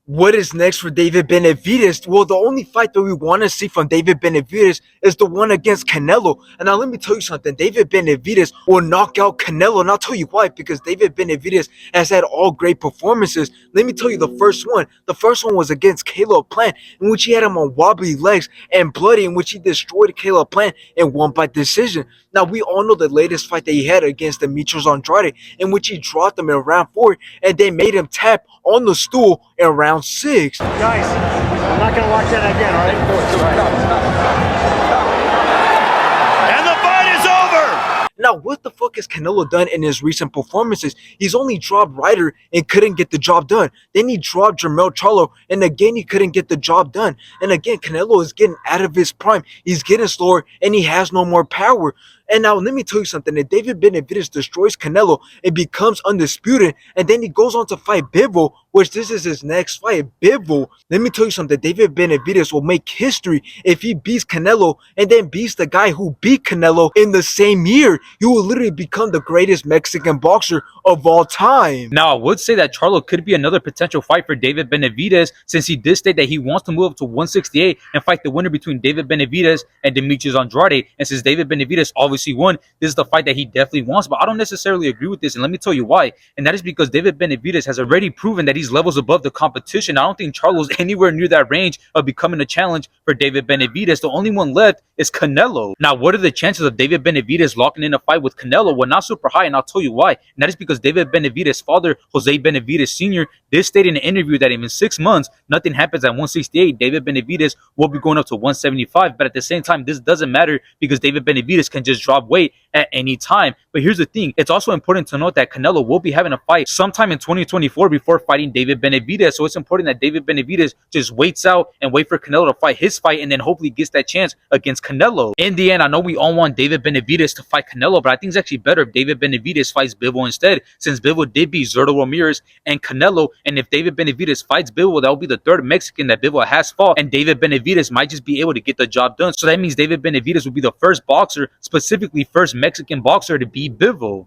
What is next for David Benavidez? Well, the only fight that we want to see from David Benavidez is the one against Canelo. And now let me tell you something. David Benavidez will knock out Canelo. And I'll tell you why. Because David Benavidez has had all great performances. Let me tell you the first one. The first one was against Caleb Plant, in which he had him on wobbly legs and bloody, in which he destroyed Caleb Plant and won by decision. Now, we all know the latest fight that he had against Demetrius Andrade, in which he dropped him in round 4 and they made him tap on the stool in round 6. Guys, I'm not going to watch that again, all right? And the fight is over! Now, what the fuck has Canelo done in his recent performances? He's only dropped Ryder and couldn't get the job done. Then he dropped Jermell Charlo, and again, he couldn't get the job done. And again, Canelo is getting out of his prime. He's getting slower, and he has no more power. And now, let me tell you something. If David Benavidez destroys Canelo, it becomes undisputed, and then he goes on to fight Bivol, which this is his next fight, Bivol. Let me tell you something. David Benavidez will make history if he beats Canelo and then beats the guy who beat Canelo in the same year. He will literally become the greatest Mexican boxer of all time. Now, I would say that Charlo could be another potential fight for David Benavidez, since he did state that he wants to move up to 168 and fight the winner between David Benavidez and Demetrius Andrade. And since David Benavidez obviously won, this is the fight that he definitely wants. But I don't necessarily agree with this, and let me tell you why. And that is because David Benavidez has already proven that he's levels above the competition. I don't think Charlo's anywhere near that range of becoming a challenge for David Benavidez. The only one left is Canelo. Now, what are the chances of David Benavidez locking in a fight with Canelo? Well, not super high, and I'll tell you why. And that is because David Benavidez's father, Jose Benavidez Sr., did state in an interview that in 6 months, nothing happens at 168. David Benavidez will be going up to 175. But at the same time, this doesn't matter because David Benavidez can just drop weight at any time. But here's the thing. It's also important to note that Canelo will be having a fight sometime in 2024 before fighting David Benavidez. So it's important that David Benavidez just waits out and wait for Canelo to fight his fight and then hopefully gets that chance against Canelo. In the end, I know we all want David Benavidez to fight Canelo, but I think it's actually better if David Benavidez fights Bivol instead, since Bivol did beat Zurdo Ramirez and Canelo. And if David Benavidez fights Bivol, that will be the third Mexican that Bivol has fought, and David Benavidez might just be able to get the job done. So that means David Benavidez will be the first boxer, specifically first Mexican boxer, to beat Bivol.